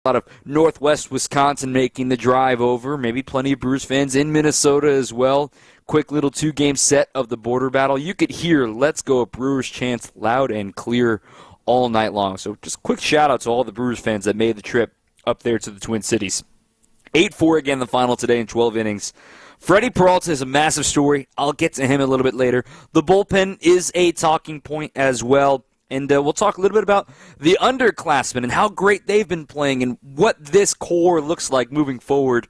A lot of Northwest Wisconsin making the drive over. Maybe plenty of Brewers fans in Minnesota as well. Quick little 2-game set of the border battle. You could hear "Let's Go Brewers" chants loud and clear all night long. So just quick shout out to all the Brewers fans that made the trip up there to the Twin Cities. 8-4 again the final today in 12 innings. Freddie Peralta is a massive story. I'll get to him a little bit later. The bullpen is a talking point as well. And we'll talk a little bit about the underclassmen and how great they've been playing and what this core looks like moving forward.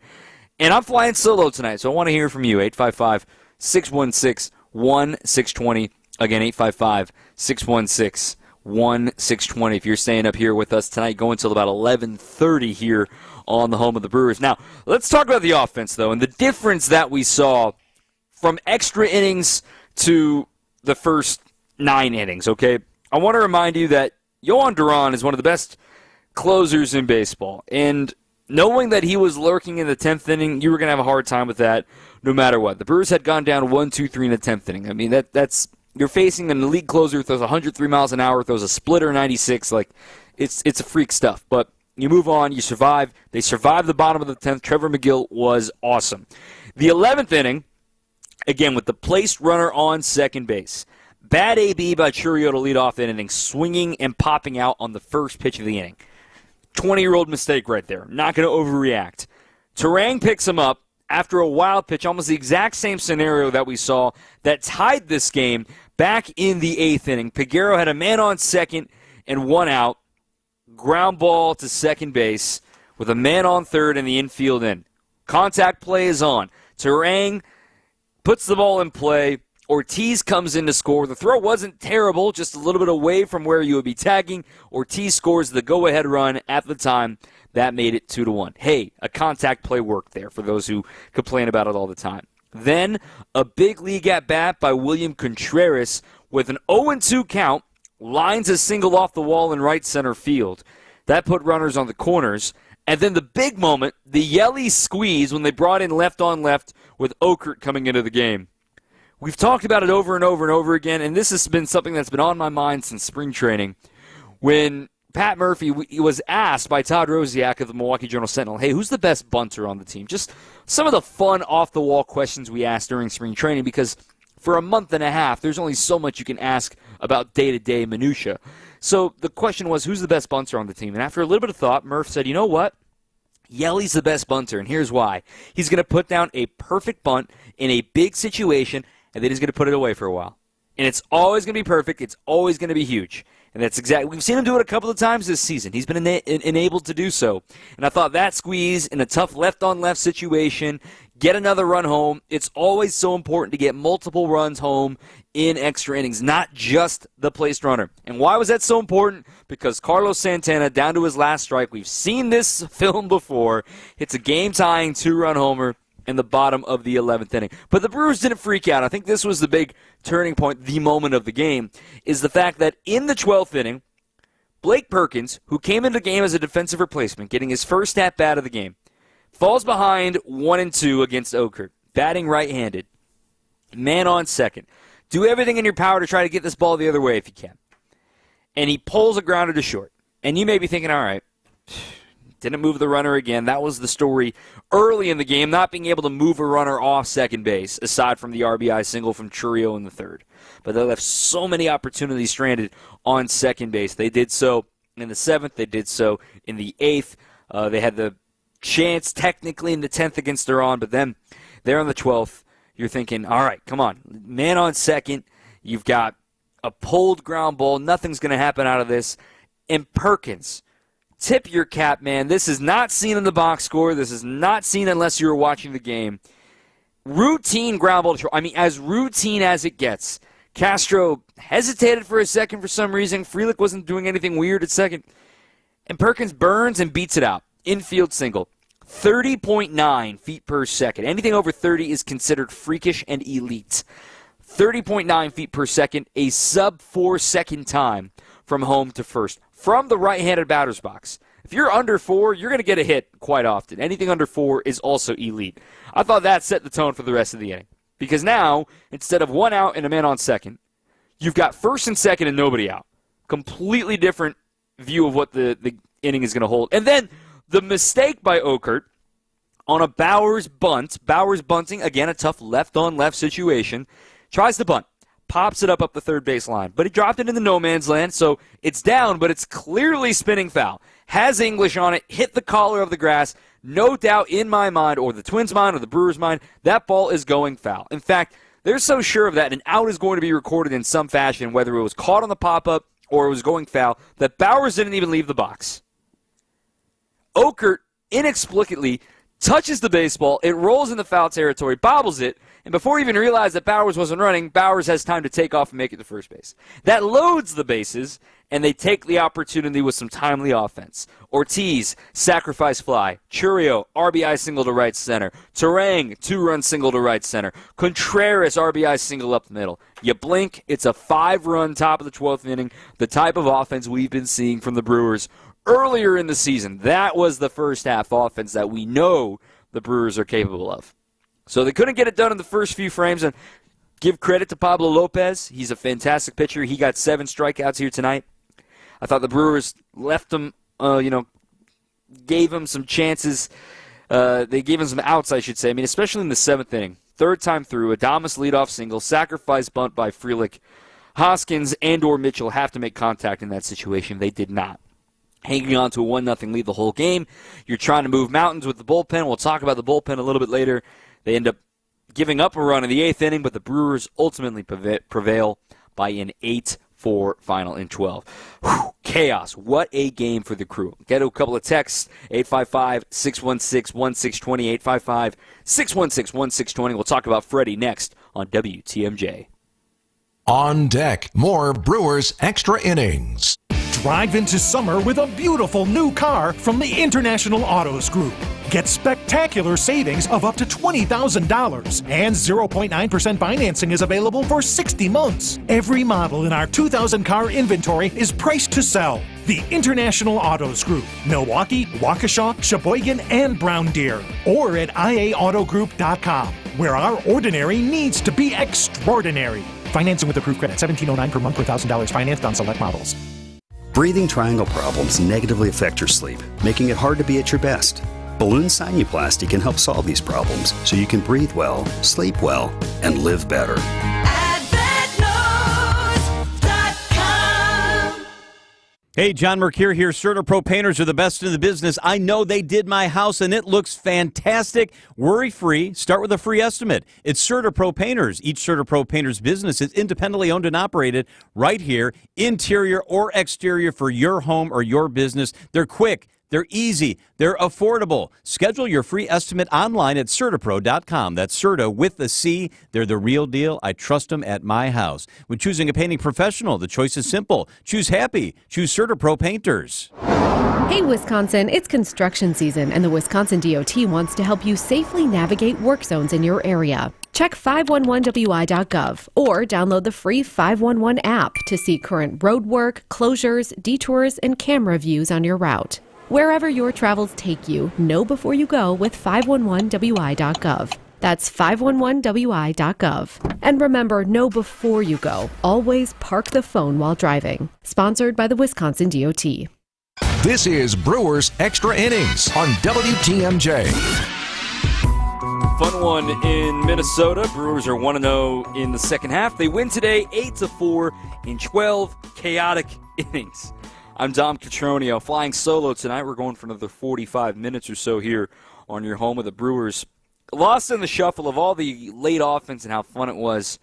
And I'm flying solo tonight, so I want to hear from you. 855-616-1620. Again, 855-616-1620 if you're staying up here with us tonight, going until about 11:30 here on the home of the Brewers. Now, let's talk about the offense, though, and the difference that we saw from extra innings to the first 9 innings, okay? I want to remind you that Yohan Duran is one of the best closers in baseball. And knowing that he was lurking in the 10th inning, you were going to have a hard time with that no matter what. The Brewers had gone down 1-2-3 in the 10th inning. I mean, that's you're facing an elite closer who throws 103 miles an hour, throws a splitter 96. Like, it's a freak stuff. But you move on, you survive. They survived the bottom of the 10th. Trevor McGill was awesome. The 11th inning, again, with the placed runner on second base. Bad AB by Churio to lead off the inning, swinging and popping out on the first pitch of the inning. 20-year-old mistake right there. Not going to overreact. Turang picks him up after a wild pitch, almost the exact same scenario that we saw that tied this game back in the 8th inning. Peguero had a man on second and 1 out. Ground ball to second base with a man on third and the infield in. Contact play is on. Turang puts the ball in play. Ortiz comes in to score. The throw wasn't terrible, just a little bit away from where you would be tagging. Ortiz scores the go-ahead run at the time. That made it 2-1. Hey, a contact play worked there for those who complain about it all the time. Then a big league at-bat by William Contreras with an 0-2 count, lines a single off the wall in right center field. That put runners on the corners. And then the big moment, the Yelly squeeze when they brought in left on left with Okert coming into the game. We've talked about it over and over and over again, and this has been something that's been on my mind since spring training. When Pat Murphy was asked by Todd Rosiak of the Milwaukee Journal-Sentinel, hey, who's the best bunter on the team? Just some of the fun off-the-wall questions we asked during spring training, because for a month and a half, there's only so much you can ask about day-to-day minutia. So the question was, who's the best bunter on the team? And after a little bit of thought, Murph said, you know what? Yelly's the best bunter, and here's why. He's going to put down a perfect bunt in a big situation, and then he's going to put it away for a while. And it's always going to be perfect. It's always going to be huge. And that's exactly, we've seen him do it a couple of times this season. He's been enabled to do so. And I thought that squeeze in a tough left-on-left situation, get another run home. It's always so important to get multiple runs home in extra innings, not just the placed runner. And why was that so important? Because Carlos Santana, down to his last strike, we've seen this film before, hits a game-tying 2-run homer in the bottom of the 11th inning. But the Brewers didn't freak out. I think this was the big turning point, the moment of the game, is the fact that in the 12th inning, Blake Perkins, who came into the game as a defensive replacement, getting his first at-bat of the game, falls behind 1-2 against Okert, batting right-handed, man on second. Do everything in your power to try to get this ball the other way if you can. And he pulls a grounder to short. And you may be thinking, all right, didn't move the runner again. That was the story early in the game, not being able to move a runner off second base, aside from the RBI single from Churio in the 3rd. But they left so many opportunities stranded on second base. They did so in the 7th. They did so in the 8th. They had the chance technically in the 10th against Duran, but then there on the 12th, you're thinking, all right, come on. Man on second. You've got a pulled ground ball. Nothing's going to happen out of this. And Perkins, tip your cap, man. This is not seen in the box score. This is not seen unless you're watching the game. Routine ground ball. I mean, as routine as it gets. Castro hesitated for a second for some reason. Frelick wasn't doing anything weird at second. And Perkins burns and beats it out. Infield single. 30.9 feet per second. Anything over 30 is considered freakish and elite. 30.9 feet per second, a sub-4 second time from home to first. From the right-handed batter's box. If you're under 4, you're going to get a hit quite often. Anything under 4 is also elite. I thought that set the tone for the rest of the inning. Because now, instead of 1 out and a man on second, you've got first and second and nobody out. Completely different view of what the inning is going to hold. And then The mistake by Okert on a Bowers bunt. Bowers bunting, again, a tough left-on-left situation. Tries to bunt. Pops it up the third base line. But he dropped it in the no-man's land, so it's down, but it's clearly spinning foul. Has English on it, hit the collar of the grass. No doubt in my mind, or the Twins' mind, or the Brewers' mind, that ball is going foul. In fact, they're so sure of that, an out is going to be recorded in some fashion, whether it was caught on the pop-up or it was going foul, that Bowers didn't even leave the box. Okert inexplicably touches the baseball, it rolls in the foul territory, bobbles it, and before he even realized that Bowers wasn't running, Bowers has time to take off and make it to first base. That loads the bases, and they take the opportunity with some timely offense. Ortiz, sacrifice fly. Churio, RBI single to right center. Terang, 2-run single to right center. Contreras, RBI single up the middle. You blink, it's a 5-run top of the 12th inning, the type of offense we've been seeing from the Brewers earlier in the season. That was the first half offense that we know the Brewers are capable of. So they couldn't get it done in the first few frames, and give credit to Pablo Lopez. He's a fantastic pitcher. He got 7 strikeouts here tonight. I thought the Brewers left him, gave him some chances. They gave him some outs, I should say. I mean, especially in the 7th inning. Third time through, Adames leadoff single, sacrifice bunt by Frelick. Hoskins and or Mitchell have to make contact in that situation. They did not. Hanging on to a 1-0 lead the whole game. You're trying to move mountains with the bullpen. We'll talk about the bullpen a little bit later. They end up giving up a run in the 8th inning, but the Brewers ultimately prevail by an 8-4 final in 12. Whew, chaos. What a game for the crew. Get to a couple of texts, 855-616-1620, 855-616-1620. We'll talk about Freddie next on WTMJ. On deck, more Brewers Extra Innings. Drive into summer with a beautiful new car from the International Autos Group. Get spectacular savings of up to $20,000, and 0.9% financing is available for 60 months. Every model in our 2,000 car inventory is priced to sell. The International Autos Group, Milwaukee, Waukesha, Sheboygan, and Brown Deer. Or at IAAutogroup.com, where our ordinary needs to be extraordinary. Financing with approved credit, $1,709 per month per $1,000 financed on select models. Breathing triangle problems negatively affect your sleep, making it hard to be at your best. Balloon sinuplasty can help solve these problems so you can breathe well, sleep well, and live better. Hey, John Mercure here. CertaPro painters are the best in the business. I know they did my house, and it looks fantastic. Worry-free. Start with a free estimate. It's CertaPro painters. Each CertaPro painter's business is independently owned and operated right here, interior or exterior, for your home or your business. They're quick. They're easy. They're affordable. Schedule your free estimate online at CertaPro.com. That's Certa with a C. They're the real deal. I trust them at my house. When choosing a painting professional, the choice is simple. Choose happy. Choose CertaPro Painters. Hey, Wisconsin, it's construction season, and the Wisconsin DOT wants to help you safely navigate work zones in your area. Check 511wi.gov or download the free 511 app to see current road work, closures, detours, and camera views on your route. Wherever your travels take you, know before you go with 511wi.gov. That's 511wi.gov. And remember, know before you go. Always park the phone while driving. Sponsored by the Wisconsin DOT. This is Brewers Extra Innings on WTMJ. Fun one in Minnesota. Brewers are 1-0 in the second half. They win today 8-4 in 12 chaotic innings. I'm Dom Cotroneo, flying solo tonight. We're going for another 45 minutes or so here on your home of the Brewers. Lost in the shuffle of all the late offense and how fun it was.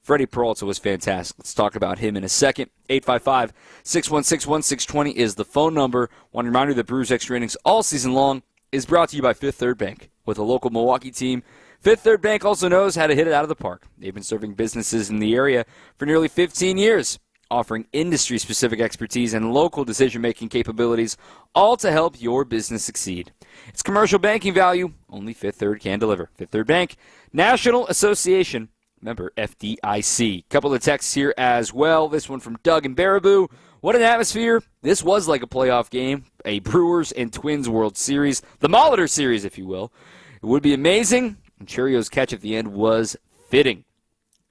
Freddie Peralta was fantastic. Let's talk about him in a second. 855-616-1620 is the phone number. Want to remind you that Brewers Extra Innings all season long is brought to you by Fifth Third Bank. With a local Milwaukee team, Fifth Third Bank also knows how to hit it out of the park. They've been serving businesses in the area for nearly 15 years. Offering industry-specific expertise and local decision-making capabilities, all to help your business succeed. It's commercial banking value only Fifth Third can deliver. Fifth Third Bank, National Association, member FDIC. Couple of texts here as well. This one from Doug in Baraboo. What an atmosphere. This was like a playoff game, a Brewers and Twins World Series, the Molitor Series, if you will. It would be amazing, and Churio's catch at the end was fitting.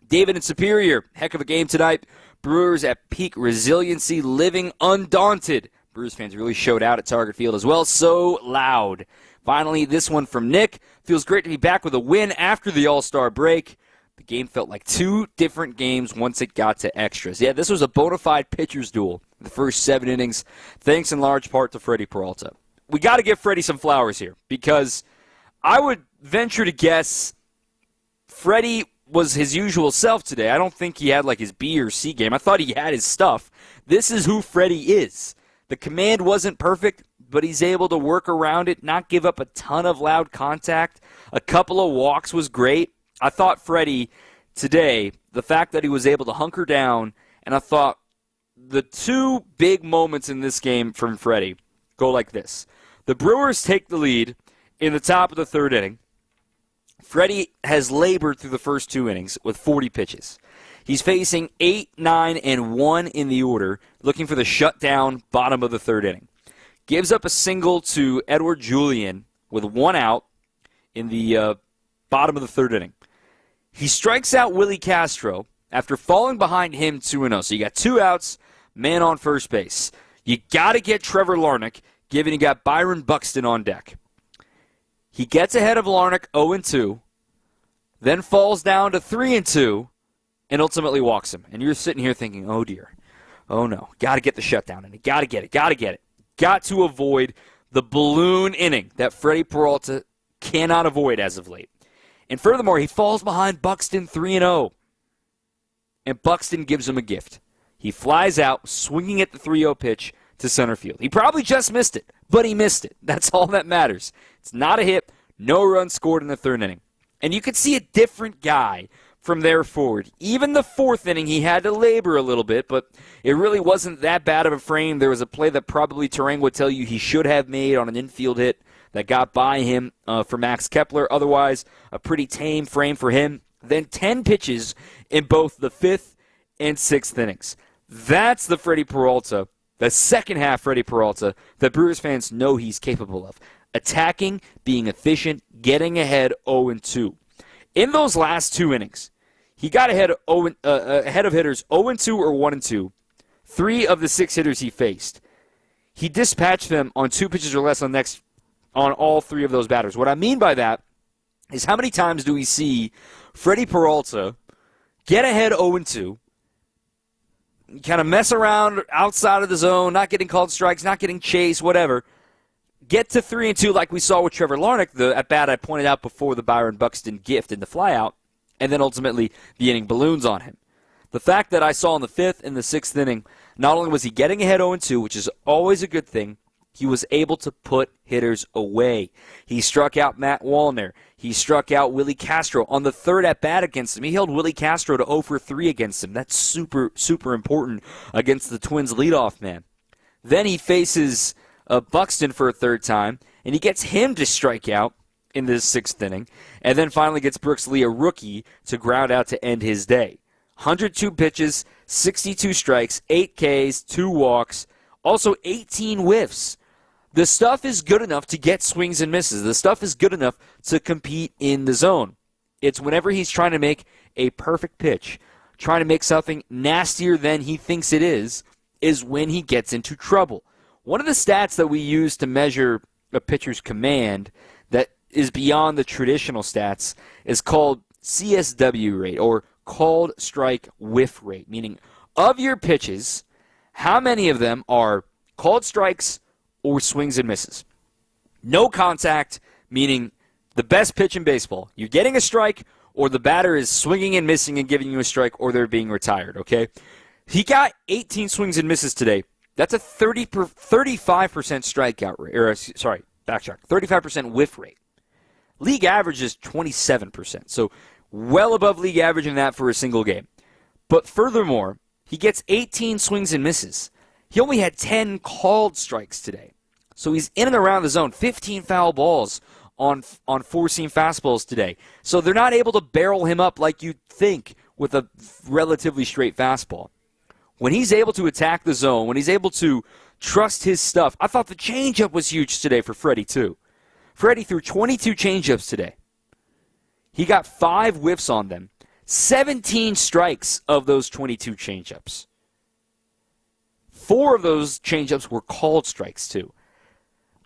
David in Superior, heck of a game tonight. Brewers at peak resiliency, living undaunted Brewers fans really showed out at Target Field as well. So loud. Finally, this one from Nick. Feels great to be back with a win after the All-Star break. The game felt like two different games once it got to extras. Yeah, this was a bona fide pitcher's duel in the first 7 innings, thanks in large part to Freddie Peralta. We got to give Freddie some flowers here because I would venture to guess Freddie was his usual self today. I don't think he had like his B or C game. I thought he had his stuff. This is who Freddie is. The command wasn't perfect, but he's able to work around it, not give up a ton of loud contact. A couple of walks was great. I thought Freddie today, the fact that he was able to hunker down, and I thought the two big moments in this game from Freddie go like this. The Brewers take the lead in the top of the 3rd inning. Freddie has labored through the first 2 innings with 40 pitches. He's facing 8, 9, and 1 in the order, looking for the shutdown bottom of the 3rd inning. Gives up a single to Edward Julian with 1 out in the bottom of the 3rd inning. He strikes out Willie Castro after falling behind him 2-0. So you got 2 outs, man on first base. You got to get Trevor Larnach, given you got Byron Buxton on deck. He gets ahead of Larnach 0-2, then falls down to 3-2, and ultimately walks him. And you're sitting here thinking, oh dear, oh no, got to get the shutdown in it, got to get it. Got to avoid the balloon inning that Freddie Peralta cannot avoid as of late. And furthermore, he falls behind Buxton 3-0. And Buxton gives him a gift. He flies out, swinging at the 3-0 pitch to center field. He probably just missed it, but he missed it. That's all that matters. It's not a hit, no runs scored in the 3rd inning. And you could see a different guy from there forward. Even the 4th inning, he had to labor a little bit, but it really wasn't that bad of a frame. There was a play that probably Terang would tell you he should have made on an infield hit that got by him for Max Kepler. Otherwise, a pretty tame frame for him. Then 10 pitches in both the 5th and 6th innings. That's the Freddie Peralta, the second half Freddie Peralta, that Brewers fans know he's capable of. Attacking, being efficient, getting ahead 0-2. In those last 2 innings, he got ahead of hitters 0-2 or 1-2. 3 of the 6 hitters he faced. He dispatched them on 2 pitches or less on all 3 of those batters. What I mean by that is how many times do we see Freddie Peralta get ahead 0-2, kind of mess around outside of the zone, not getting called strikes, not getting chased, whatever, get to 3-2 like we saw with Trevor Larnach, the at-bat I pointed out before the Byron Buxton gift in the flyout, and then ultimately the inning balloons on him. The fact that I saw in the 5th and the 6th inning, not only was he getting ahead 0-2, which is always a good thing, he was able to put hitters away. He struck out Matt Wallner. He struck out Willie Castro. On the 3rd at-bat against him, he held Willie Castro to 0-3 against him. That's super, super important against the Twins' leadoff man. Then he faces Buxton for a 3rd time, and he gets him to strike out in the 6th inning, and then finally gets Brooks Lee, a rookie, to ground out to end his day. 102 pitches, 62 strikes, 8 Ks, 2 walks, also 18 whiffs. The stuff is good enough to get swings and misses. The stuff is good enough to compete in the zone. It's whenever he's trying to make a perfect pitch, trying to make something nastier than he thinks it is when he gets into trouble. One of the stats that we use to measure a pitcher's command that is beyond the traditional stats is called CSW rate, or called strike whiff rate, meaning of your pitches, how many of them are called strikes or swings and misses. No contact, meaning the best pitch in baseball. You're getting a strike, or the batter is swinging and missing and giving you a strike, or they're being retired, okay? He got 18 swings and misses today. That's a 35% strikeout rate, 35% whiff rate. League average is 27%, so well above league average in that for a single game. But furthermore, he gets 18 swings and misses. He only had 10 called strikes today. So he's in and around the zone, 15 foul balls on 4-seam fastballs today. So they're not able to barrel him up like you'd think with a relatively straight fastball. When he's able to attack the zone, when he's able to trust his stuff, I thought the changeup was huge today for Freddie too. Freddie threw 22 changeups today. He got 5 whiffs on them, 17 strikes of those 22 changeups. 4 of those changeups were called strikes, too.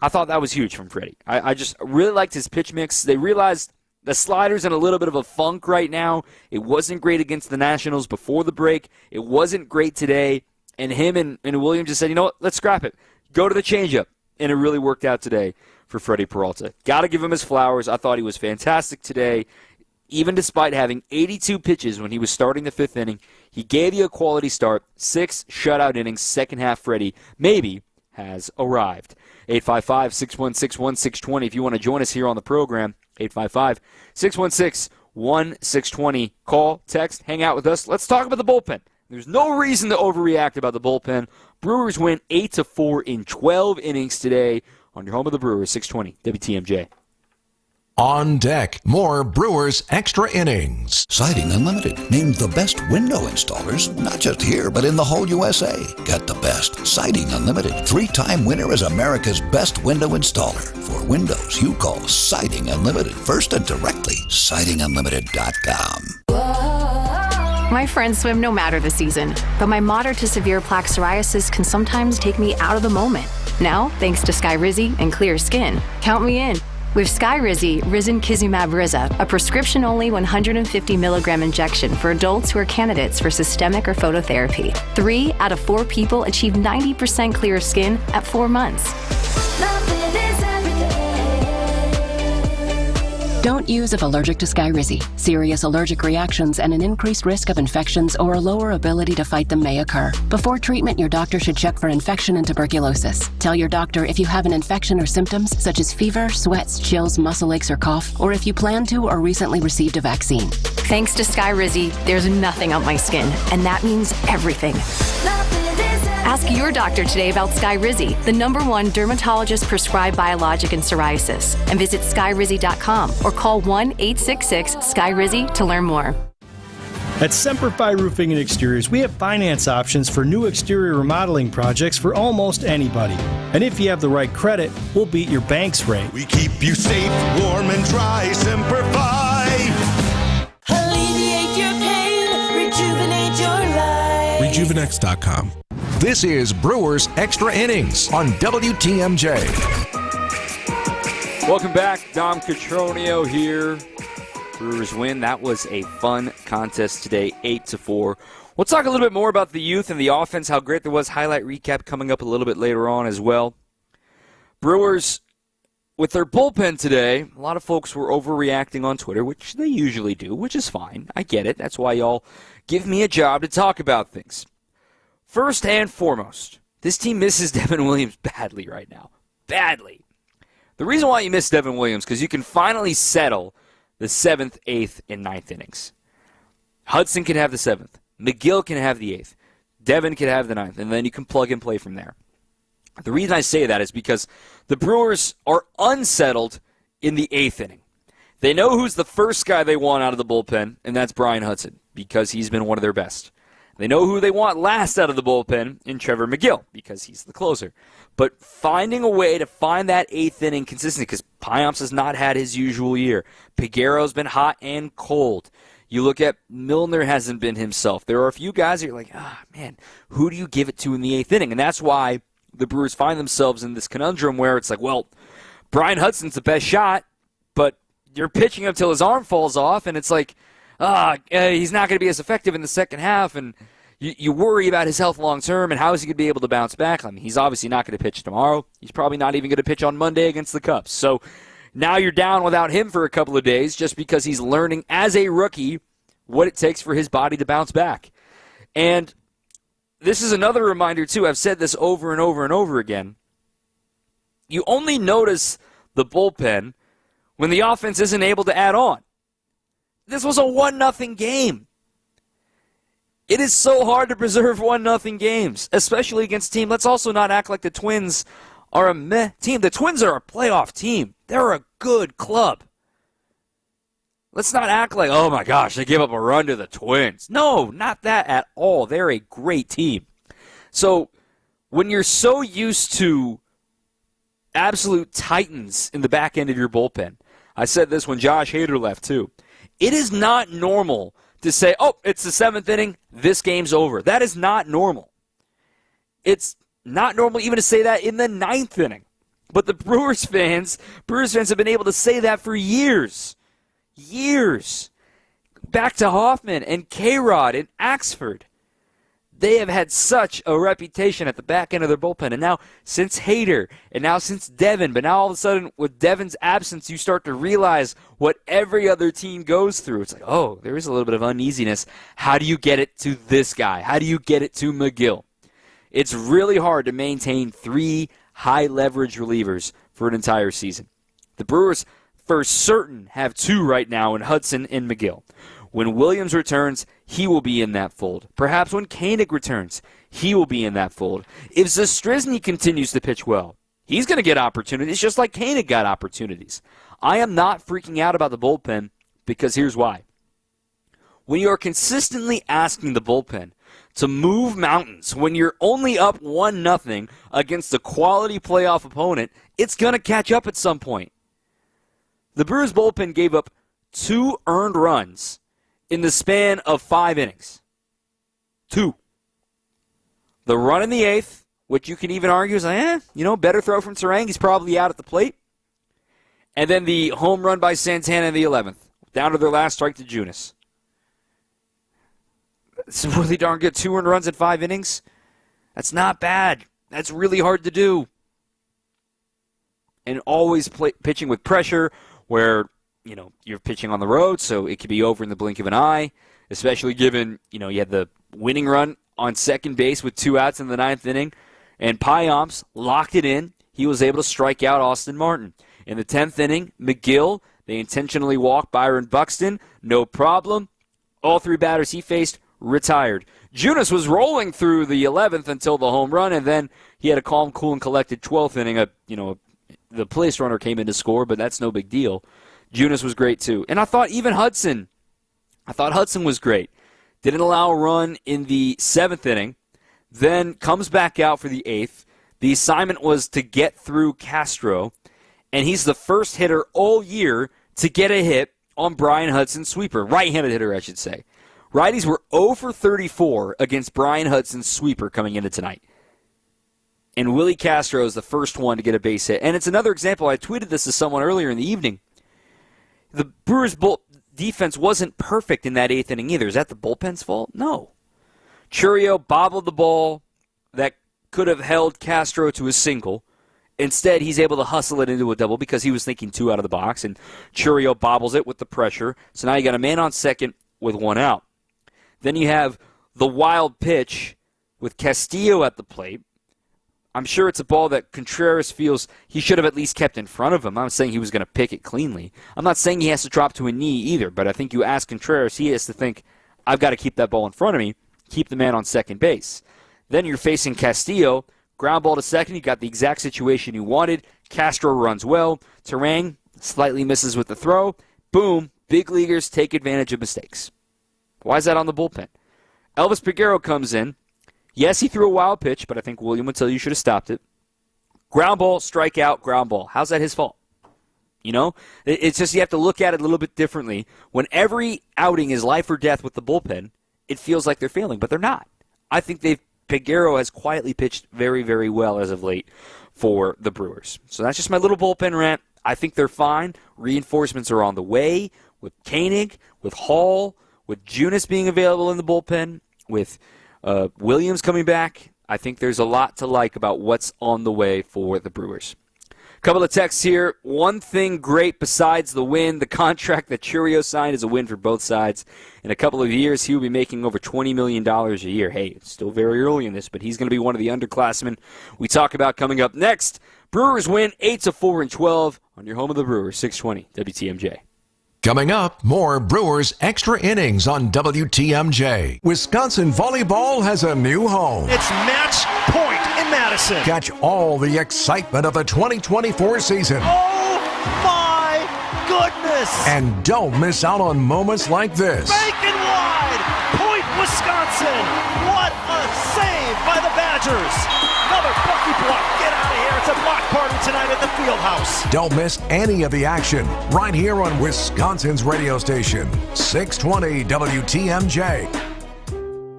I thought that was huge from Freddie. I just really liked his pitch mix. They realized the slider's in a little bit of a funk right now. It wasn't great against the Nationals before the break. It wasn't great today. And him and Williams just said, you know what, let's scrap it. Go to the changeup. And it really worked out today for Freddie Peralta. Got to give him his flowers. I thought he was fantastic today. Even despite having 82 pitches when he was starting the 5th inning, he gave you a quality start. 6 shutout innings, second half Freddie maybe has arrived. 855-616-1620 if you want to join us here on the program. 855-616-1620. Call, text, hang out with us. Let's talk about the bullpen. There's no reason to overreact about the bullpen. Brewers win 8-4 in 12 innings today on your home of the Brewers, 620 WTMJ. On deck, more Brewers Extra Innings. Siding Unlimited, named the best window installers, not just here, but in the whole USA. Get the best. Siding Unlimited, 3-time winner as America's best window installer. For windows, you call Siding Unlimited first and directly. SidingUnlimited.com. My friends swim no matter the season, but my moderate to severe plaque psoriasis can sometimes take me out of the moment. Now, thanks to Skyrizi and clear skin, count me in. With Skyrizi, Risankizumab Riza, a prescription-only 150 milligram injection for adults who are candidates for systemic or phototherapy. 3 out of 4 people achieve 90% clear skin at 4 months. Don't use if allergic to Skyrizi. Serious allergic reactions and an increased risk of infections or a lower ability to fight them may occur. Before treatment, your doctor should check for infection and tuberculosis. Tell your doctor if you have an infection or symptoms such as fever, sweats, chills, muscle aches, or cough, or if you plan to or recently received a vaccine. Thanks to Skyrizi, there's nothing on my skin, and that means everything. Ask your doctor today about Skyrizi, the #1 dermatologist-prescribed biologic in psoriasis, and visit skyrizi.com or call 1-866-SKYRIZI to learn more. At Semper Fi Roofing and Exteriors, we have finance options for new exterior remodeling projects for almost anybody. And if you have the right credit, we'll beat your bank's rate. We keep you safe, warm, and dry. Semper Fi. Alleviate your pain, rejuvenate your life. Rejuvenex.com. This is Brewers Extra Innings on WTMJ. Welcome back. Dom Cotroneo here. Brewers win. That was a fun contest today, 8-4. We'll talk a little bit more about the youth and the offense, how great there was. Highlight recap coming up a little bit later on as well. Brewers, with their bullpen today, a lot of folks were overreacting on Twitter, which they usually do, which is fine. I get it. That's why y'all give me a job to talk about things. First and foremost, this team misses Devin Williams badly right now. Badly. The reason why you miss Devin Williams, because you can finally settle the 7th, 8th, and 9th innings. Hudson can have the 7th. McGill can have the 8th. Devin can have the 9th, and then you can plug and play from there. The reason I say that is because the Brewers are unsettled in the 8th inning. They know who's the first guy they want out of the bullpen, and that's Brian Hudson, because he's been one of their best. They know who they want last out of the bullpen in Trevor McGill because he's the closer. But finding a way to find that 8th inning consistency, because Payamps has not had his usual year. Piguero's been hot and cold. You look at Milner hasn't been himself. There are a few guys that you're like, man, who do you give it to in the 8th inning? And that's why the Brewers find themselves in this conundrum where it's like, well, Brian Hudson's the best shot, but you're pitching him until his arm falls off, and it's like, he's not going to be as effective in the second half, and you worry about his health long term and how is he going to be able to bounce back. I mean, he's obviously not going to pitch tomorrow. He's probably not even going to pitch on Monday against the Cubs. So now you're down without him for a couple of days just because he's learning as a rookie what it takes for his body to bounce back. And this is another reminder, too. I've said this over and over and over again. You only notice the bullpen when the offense isn't able to add on. This was a 1-0 game. It is so hard to preserve 1-0 games, especially against a team. Let's also not act like the Twins are a meh team. The Twins are a playoff team. They're a good club. Let's not act like, oh my gosh, they gave up a run to the Twins. No, not that at all. They're a great team. So when you're so used to absolute titans in the back end of your bullpen, I said this when Josh Hader left too, it is not normal to say, oh, it's the 7th inning, this game's over. That is not normal. It's not normal even to say that in the 9th inning. But the Brewers fans have been able to say that for years. Years. Back to Hoffman and K-Rod and Axford. They have had such a reputation at the back end of their bullpen. And now since Hader, and now since Devin, but now all of a sudden with Devin's absence, you start to realize what every other team goes through. It's like, oh, there is a little bit of uneasiness. How do you get it to this guy? How do you get it to McGill? It's really hard to maintain 3 high-leverage relievers for an entire season. The Brewers, for certain, have 2 right now in Hudson and McGill. When Williams returns, he will be in that fold. Perhaps when Koenig returns, he will be in that fold. If Zastryzny continues to pitch well, he's going to get opportunities just like Koenig got opportunities. I am not freaking out about the bullpen because here's why. When you are consistently asking the bullpen to move mountains, when you're only up 1-0 against a quality playoff opponent, it's going to catch up at some point. The Brewers bullpen gave up 2 earned runs in the span of 5 innings. 2. The run in the 8th, which you can even argue is, better throw from Turang. He's probably out at the plate. And then the home run by Santana in the 11th, down to their last strike to Junis. It's really darn good. 2 earned runs in 5 innings. That's not bad. That's really hard to do. And always pitching with pressure where you're pitching on the road, so it could be over in the blink of an eye, especially given, you had the winning run on second base with 2 outs in the 9th inning, and Payamps locked it in. He was able to strike out Austin Martin. In the 10th inning, McGill, they intentionally walked Byron Buxton, no problem. All 3 batters he faced retired. Junis was rolling through the 11th until the home run, and then he had a calm, cool, and collected 12th inning. The place runner came in to score, but that's no big deal. Junis was great, too. And I thought even Hudson was great. Didn't allow a run in the 7th inning, then comes back out for the 8th. The assignment was to get through Castro, and he's the first hitter all year to get a hit on Brian Hudson's sweeper. Right-handed hitter, I should say. Righties were 0 for 34 against Brian Hudson's sweeper coming into tonight. And Willie Castro is the first one to get a base hit. And it's another example. I tweeted this to someone earlier in the evening. The Brewers' defense wasn't perfect in that 8th inning either. Is that the bullpen's fault? No. Churio bobbled the ball that could have held Castro to a single. Instead, he's able to hustle it into a double because he was thinking 2 out of the box, and Churio bobbles it with the pressure. So now you got a man on second with 1 out. Then you have the wild pitch with Castillo at the plate. I'm sure it's a ball that Contreras feels he should have at least kept in front of him. I'm not saying he was going to pick it cleanly. I'm not saying he has to drop to a knee either, but I think you ask Contreras, he has to think, I've got to keep that ball in front of me, keep the man on second base. Then you're facing Castillo, ground ball to second, you got the exact situation you wanted. Castro runs well. Turang slightly misses with the throw. Boom, big leaguers take advantage of mistakes. Why is that on the bullpen? Elvis Peguero comes in. Yes, he threw a wild pitch, but I think William would tell you should have stopped it. Ground ball, strikeout, ground ball. How's that his fault? It's just you have to look at it a little bit differently. When every outing is life or death with the bullpen, it feels like they're failing, but they're not. I think Peguero has quietly pitched very, very well as of late for the Brewers. So that's just my little bullpen rant. I think they're fine. Reinforcements are on the way with Koenig, with Hall, with Junis being available in the bullpen, with Williams coming back. I think there's a lot to like about what's on the way for the Brewers. A couple of texts here. One thing great besides the win, the contract that Churio signed is a win for both sides. In a couple of years, he will be making over $20 million a year. Hey, it's still very early in this, but he's going to be one of the underclassmen we talk about coming up next. Brewers win 8-4-12 on your home of the Brewers, 620 WTMJ. Coming up, more Brewers Extra Innings on WTMJ. Wisconsin volleyball has a new home. It's match point in Madison. Catch all the excitement of the 2024 season. Oh my goodness! And don't miss out on moments like this. Bacon wide! Point Wisconsin! What a save by the Badgers! Another Bucky block. Get out of here. It's a block party tonight at the Fieldhouse. Don't miss any of the action right here on Wisconsin's radio station, 620 WTMJ.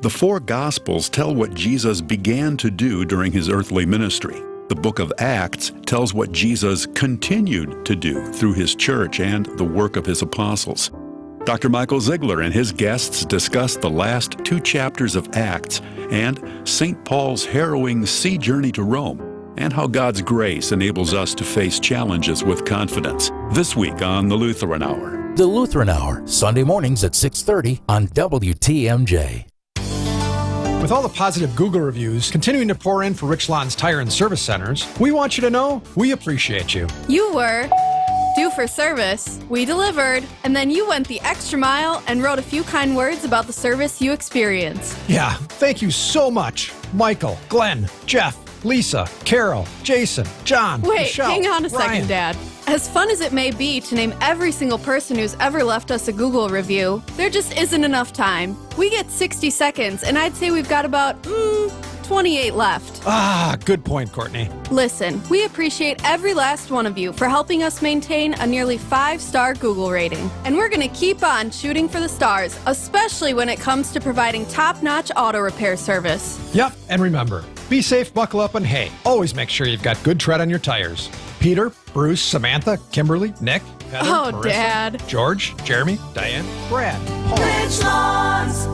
The four Gospels tell what Jesus began to do during his earthly ministry. The book of Acts tells what Jesus continued to do through his church and the work of his apostles. Dr. Michael Ziegler and his guests discuss the last 2 chapters of Acts and St. Paul's harrowing sea journey to Rome, and how God's grace enables us to face challenges with confidence. This week on the Lutheran Hour. The Lutheran Hour, Sunday mornings at 6:30 on WTMJ. With all the positive Google reviews continuing to pour in for Rich Lawn's Tire and Service Centers, we want you to know we appreciate you. You were due for service, we delivered, and then you went the extra mile and wrote a few kind words about the service you experienced. Yeah, thank you so much. Michael, Glenn, Jeff, Lisa, Carol, Jason, John, Wait, Michelle, hang on a Ryan. second, Dad. As fun as it may be to name every single person who's ever left us a Google review, there just isn't enough time. We get 60 seconds, and I'd say we've got about 28 left. Ah, good point, Courtney. Listen, we appreciate every last one of you for helping us maintain a nearly 5-star Google rating. And we're going to keep on shooting for the stars, especially when it comes to providing top-notch auto repair service. Yep, and remember, be safe, buckle up, and hey, always make sure you've got good tread on your tires. Peter, Bruce, Samantha, Kimberly, Nick, Heather, Oh, Marissa, Dad. George, Jeremy, Diane, Brad, Paul. Rich Lawns.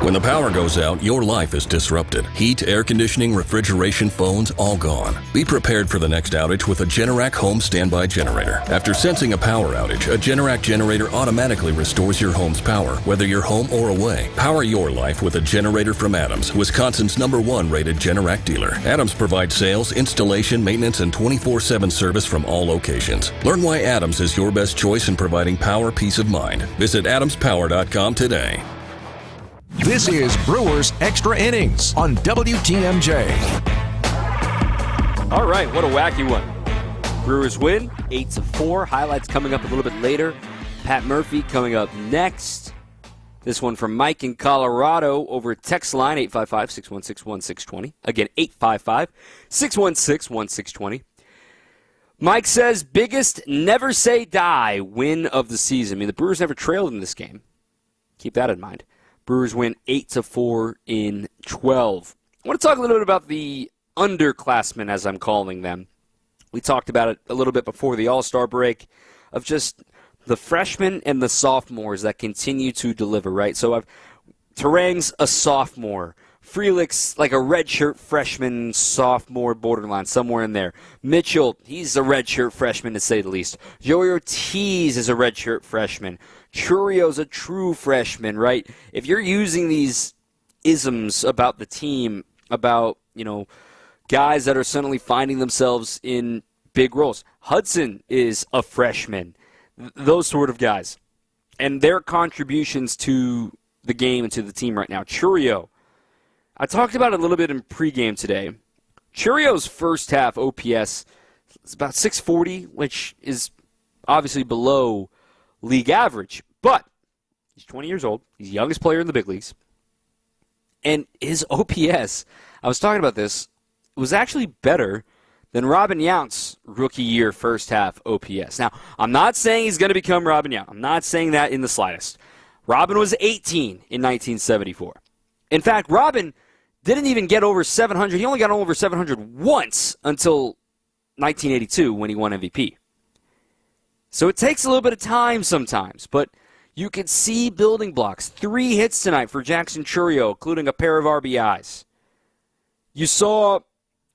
When the power goes out, your life is disrupted. Heat, air conditioning, refrigeration, phones, all gone. Be prepared for the next outage with a Generac home standby generator. After sensing a power outage, a Generac generator automatically restores your home's power, whether you're home or away. Power your life with a generator from Adams, Wisconsin's #1 rated Generac dealer. Adams provides sales, installation, maintenance, and 24/7 service from all locations. Learn why Adams is your best choice in providing power peace of mind. Visit adamspower.com today. This is Brewers Extra Innings on WTMJ. All right, what a wacky one. Brewers win 8-4. Highlights coming up a little bit later. Pat Murphy coming up next. This one from Mike in Colorado over text line 855-616-1620. Again, 855-616-1620. Mike says, biggest never say die win of the season. I mean, the Brewers never trailed in this game. Keep that in mind. Brewers win 8-4 in 12. I want to talk a little bit about the underclassmen, as I'm calling them. We talked about it a little bit before the All-Star break, of just the freshmen and the sophomores that continue to deliver, right? So Terang's a sophomore. Frelick's like a redshirt freshman, sophomore borderline, somewhere in there. Mitchell, he's a redshirt freshman to say the least. Joey Ortiz is a redshirt freshman. Churio's a true freshman, right? If you're using these isms about the team, about, guys that are suddenly finding themselves in big roles. Hudson is a freshman. Those sort of guys. And their contributions to the game and to the team right now. Churio, I talked about it a little bit in pregame today. Churio's first half OPS is about 640, which is obviously below league average. But he's 20 years old. He's the youngest player in the big leagues. And his OPS, I was talking about this, was actually better than Robin Yount's rookie year first half OPS. Now, I'm not saying he's going to become Robin Yount. I'm not saying that in the slightest. Robin was 18 in 1974. In fact, Robin didn't even get over 700. He only got over 700 once until 1982 when he won MVP. So it takes a little bit of time sometimes, but you can see building blocks. 3 hits tonight for Jackson Chourio, including a pair of RBIs. You saw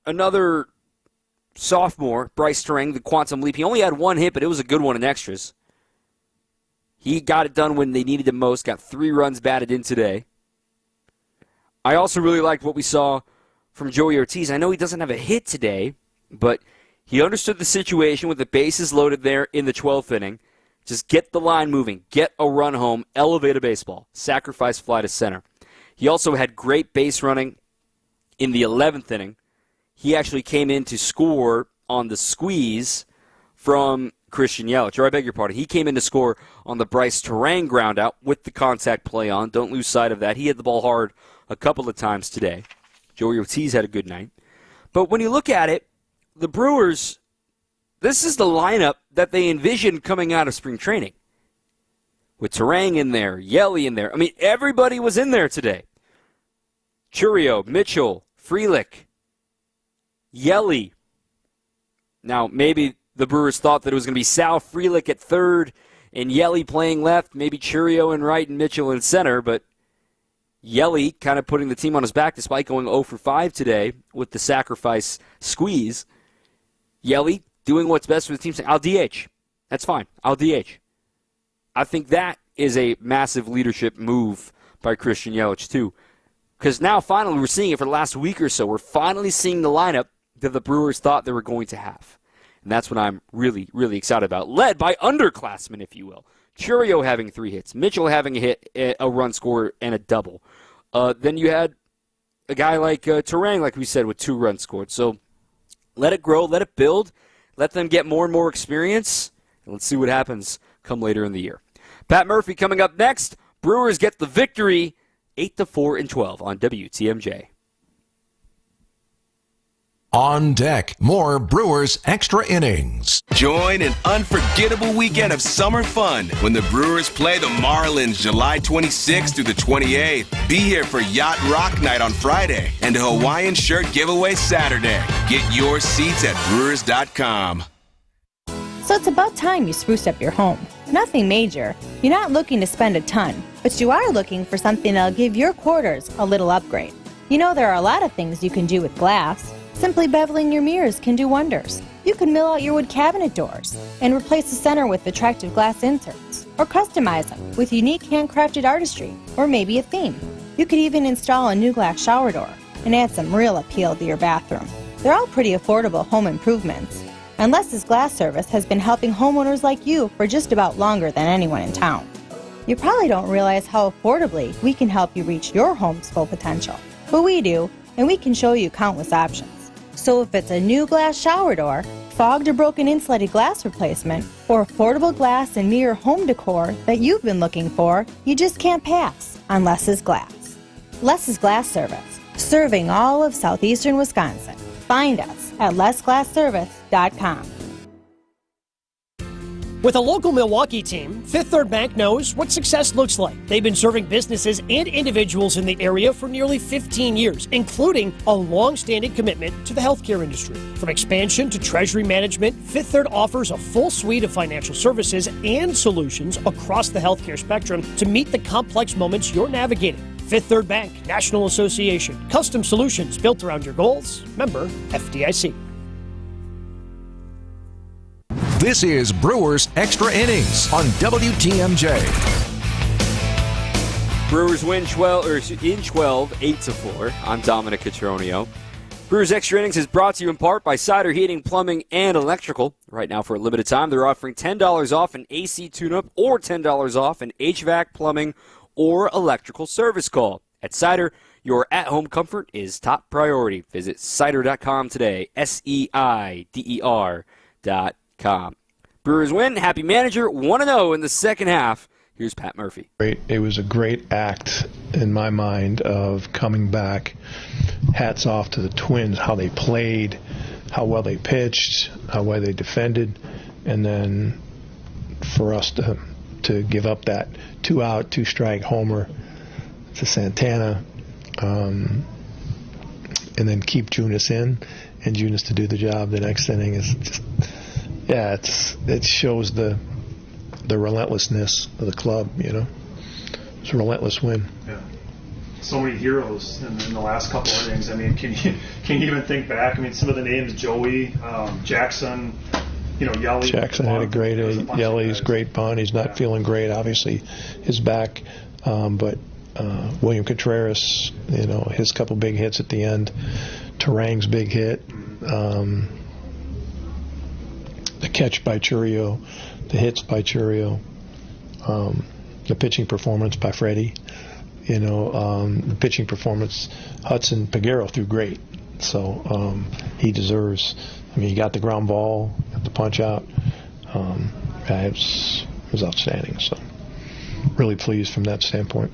another sophomore, Bryce Terang, the quantum leap. He only had 1 hit, but it was a good one in extras. He got it done when they needed him most, got 3 runs batted in today. I also really liked what we saw from Joey Ortiz. I know he doesn't have a hit today, but he understood the situation with the bases loaded there in the 12th inning. Just get the line moving, get a run home, elevate a baseball, sacrifice fly to center. He also had great base running in the 11th inning. He actually came in to score on the squeeze from Christian Yelich. Or I beg your pardon. He came in to score on the Bryce Terang ground out with the contact play on. Don't lose sight of that. He hit the ball hard a couple of times today. Joey Ortiz had a good night. But when you look at it, the Brewers, this is the lineup that they envisioned coming out of spring training. with Turang in there, Yelly in there. I mean, everybody was in there today. Churio, Mitchell, Frelick, Yelly. Now, maybe the Brewers thought that it was going to be Sal Frelick at third and Yelly playing left, maybe Churio in right and Mitchell in center, but Yelly kind of putting the team on his back despite going 0 for 5 today with the sacrifice squeeze. Yelly doing what's best for the team, saying, I'll DH. That's fine. I'll DH. I think that is a massive leadership move by Christian Yelich, too. Because now, finally, we're seeing it for the last week or so. We're finally seeing the lineup that the Brewers thought they were going to have. And that's what I'm really, really excited about. Led by underclassmen, if you will. Churio having 3 hits. Mitchell having a hit, a run score, and a double. Then you had a guy like Turang, like we said, with 2 runs scored. So let it grow, let it build, let them get more and more experience, and let's see what happens come later in the year. Pat Murphy coming up next. Brewers get the victory, 8-4-12 on WTMJ. On deck, more Brewers Extra Innings. Join an unforgettable weekend of summer fun when the Brewers play the Marlins July 26th through the 28th. Be here for Yacht Rock Night on Friday and a Hawaiian shirt giveaway Saturday. Get your seats at Brewers.com. So it's about time you spruce up your home. Nothing major. You're not looking to spend a ton, but you are looking for something that'll give your quarters a little upgrade. You know, there are a lot of things you can do with glass. Simply beveling your mirrors can do wonders. You can mill out your wood cabinet doors and replace the center with attractive glass inserts, or customize them with unique handcrafted artistry, or maybe a theme. You could even install a new glass shower door and add some real appeal to your bathroom. They're all pretty affordable home improvements, and Les's Glass Service has been helping homeowners like you for just about longer than anyone in town. You probably don't realize how affordably we can help you reach your home's full potential, but we do, and we can show you countless options. So if it's a new glass shower door, fogged or broken insulated glass replacement, or affordable glass and mirror home decor that you've been looking for, you just can't pass on Les's Glass. Les's Glass Service, serving all of southeastern Wisconsin. Find us at lesglassservice.com. With a local Milwaukee team, Fifth Third Bank knows what success looks like. They've been serving businesses and individuals in the area for nearly 15 years, including a long-standing commitment to the healthcare industry. From expansion to treasury management, Fifth Third offers a full suite of financial services and solutions across the healthcare spectrum to meet the complex moments you're navigating. Fifth Third Bank, National Association. Custom solutions built around your goals. Member FDIC. This is Brewers Extra Innings on WTMJ. Brewers win 12, 8-4. I'm Dominic Cotroneo. Brewers Extra Innings is brought to you in part by Cider Heating, Plumbing, and Electrical. Right now, for a limited time, they're offering $10 off an AC tune-up or $10 off an HVAC, plumbing, or electrical service call. At Cider, your at-home comfort is top priority. Visit cider.com today, SEIDER.com. Brewers win. Happy manager, 1-0 in the second half. Here's Pat Murphy. It was a great act in my mind of coming back. Hats off to the Twins, how they played, how well they pitched, how well they defended, and then for us to give up that 2-out, 2-strike homer to Santana, and then keep Junis in, and Junis to do the job the next inning is just, yeah, it shows the relentlessness of the club, you know. It's a relentless win. Yeah. So many heroes in the last couple of innings. I mean, can you even think back? I mean, some of the names: Joey, Jackson, Yelly. Jackson had a great Yelly's great bunt. He's not feeling great, obviously, his back, but William Contreras, his couple big hits at the end. Turang's big hit. The catch by Churio, the hits by Churio, the pitching performance by Freddie, the pitching performance, Hudson Peguero threw great, so he deserves. I mean, he got the ground ball, got the punch out. It was outstanding. So really pleased from that standpoint.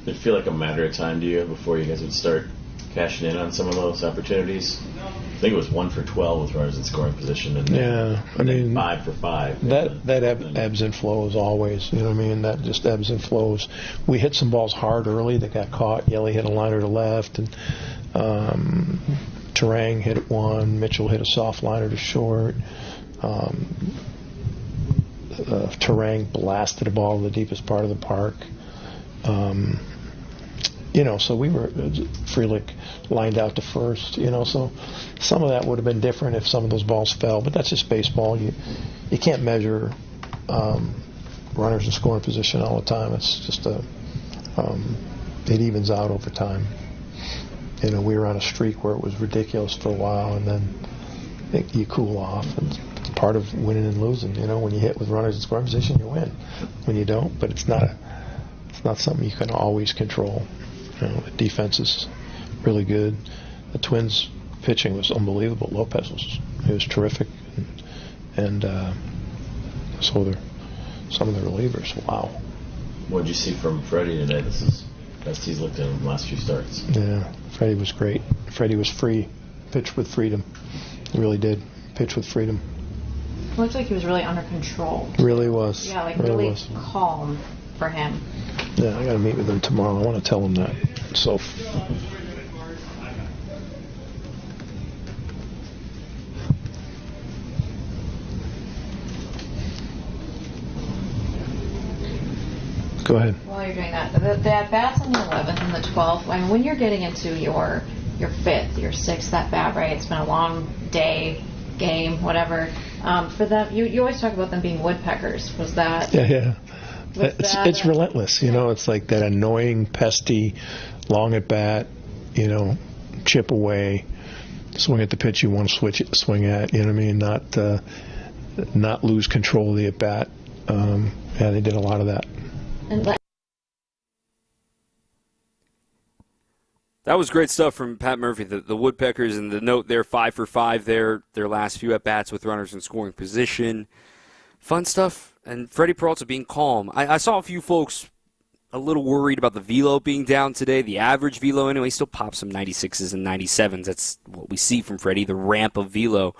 Did it feel like a matter of time to you before you guys would start cashing in on some of those opportunities. I think it was 1 for 12 with runners in scoring position, and I mean 5 for 5. That ebbs and flows always. You know what I mean? That just ebbs and flows. We hit some balls hard early that got caught. Yelly hit a liner to left, and Terang hit one. Mitchell hit a soft liner to short. Terang blasted a ball to the deepest part of the park. So we were Freelick lined out to first. So some of that would have been different if some of those balls fell. But that's just baseball. You can't measure runners in scoring position all the time. It's just it evens out over time. We were on a streak where it was ridiculous for a while, and then you cool off. And it's part of winning and losing. When you hit with runners in scoring position, you win. When you don't, but it's not something you can always control. The defense is really good. The Twins' pitching was unbelievable. Lopez was terrific, and so were some of the relievers. Wow. What did you see from Freddie today? This is best he's looked at in the last few starts. Yeah, Freddie was great. Freddie was free, pitched with freedom. He really did pitch with freedom. It looked like he was really under control. Really was. Yeah, really calm for him. Yeah, I got to meet with him tomorrow. I want to tell him that. So. Go ahead. While you're doing that, the at-bats on the 11th and the 12th, I mean, when you're getting into your 5th, your 6th at-bat, right, it's been a long day, game, whatever, for them, you always talk about them being woodpeckers. Was that... Yeah. It's relentless, It's like that annoying, pesty, long at bat, chip away, swing at the pitch you want to swing at. You know what I mean? Not lose control of the at bat. They did a lot of that. That was great stuff from Pat Murphy. The Woodpeckers, and the note there, 5 for 5 there, their last few at bats with runners in scoring position. Fun stuff. And Freddie Peralta being calm. I saw a few folks a little worried about the velo being down today. The average velo, anyway, still pops some 96s and 97s. That's what we see from Freddie, the ramp of velo.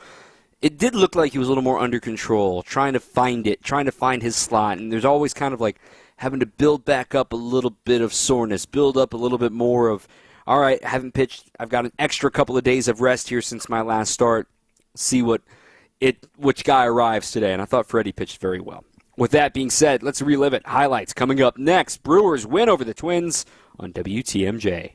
It did look like he was a little more under control, trying to find his slot. And there's always kind of like having to build back up a little bit of soreness, build up a little bit more of, all right, I haven't pitched. I've got an extra couple of days of rest here since my last start. See which guy arrives today. And I thought Freddie pitched very well. With that being said, let's relive it. Highlights coming up next. Brewers win over the Twins on WTMJ.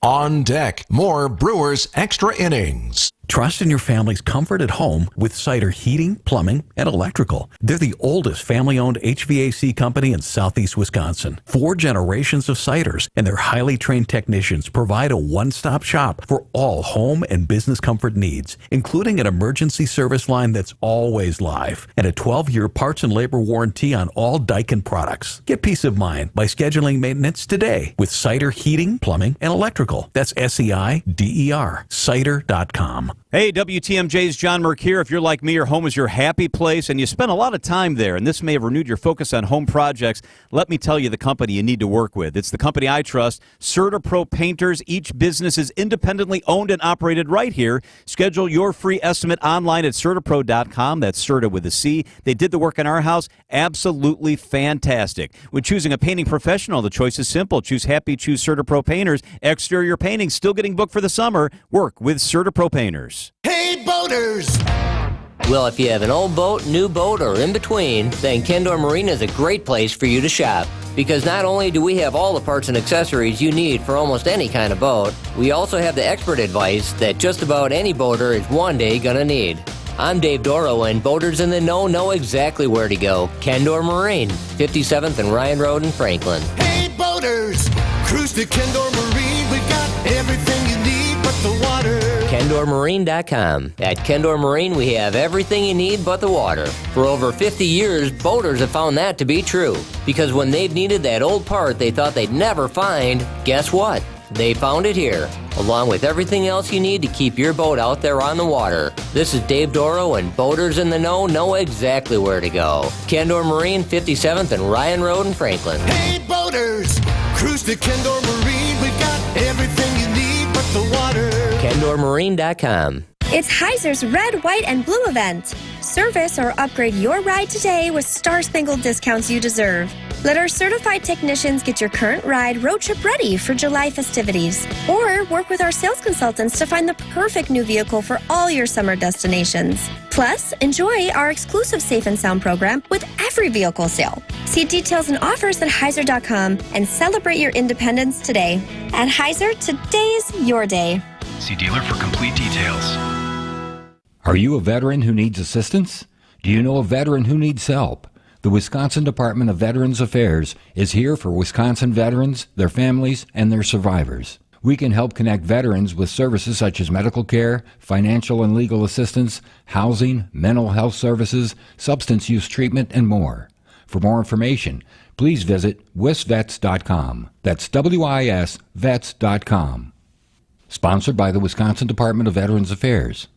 On deck, more Brewers Extra Innings. Trust in your family's comfort at home with Cider Heating, Plumbing, and Electrical. They're the oldest family-owned HVAC company in southeast Wisconsin. 4 generations of Ciders, and their highly trained technicians provide a one-stop shop for all home and business comfort needs, including an emergency service line that's always live and a 12-year parts and labor warranty on all Daikin products. Get peace of mind by scheduling maintenance today with Cider Heating, Plumbing, and Electrical. That's SEIDER, cider.com. Hey, WTMJ's John Merck here. If you're like me, your home is your happy place, and you spend a lot of time there, and this may have renewed your focus on home projects, let me tell you the company you need to work with. It's the company I trust, CertaPro Painters. Each business is independently owned and operated right here. Schedule your free estimate online at CertaPro.com. That's Certa with a C. They did the work in our house. Absolutely fantastic. When choosing a painting professional, the choice is simple. Choose Happy, choose CertaPro Painters. Exterior painting still getting booked for the summer. Work with CertaPro Painters. Hey, boaters! Well, if you have an old boat, new boat, or in between, then Kendor Marine is a great place for you to shop. Because not only do we have all the parts and accessories you need for almost any kind of boat, we also have the expert advice that just about any boater is one day gonna need. I'm Dave Doro, and boaters in the know exactly where to go. Kendor Marine, 57th and Ryan Road in Franklin. Hey, boaters! Cruise to Kendor Marine. We got everything you need but the water. KendorMarine.com. At Kendor Marine, we have everything you need but the water. For over 50 years, boaters have found that to be true. Because when they've needed that old part they thought they'd never find, guess what? They found it here, along with everything else you need to keep your boat out there on the water. This is Dave Doro, and boaters in the know exactly where to go. Kendor Marine, 57th and Ryan Road in Franklin. Hey, boaters! Cruise to Kendor Marine. We got everything you need but the KendorMarine.com. It's Heiser's Red, White, and Blue event. Service or upgrade your ride today with star-spangled discounts you deserve. Let our certified technicians get your current ride road trip ready for July festivities. Or work with our sales consultants to find the perfect new vehicle for all your summer destinations. Plus, enjoy our exclusive Safe and Sound program with every vehicle sale. See details and offers at Heiser.com and celebrate your independence today. At Heiser, today's your day. See dealer for complete details. Are you a veteran who needs assistance? Do you know a veteran who needs help? The Wisconsin Department of Veterans Affairs is here for Wisconsin veterans, their families, and their survivors. We can help connect veterans with services such as medical care, financial and legal assistance, housing, mental health services, substance use treatment, and more. For more information, please visit wisvets.com. That's WIS vets.com. Sponsored by the Wisconsin Department of Veterans Affairs.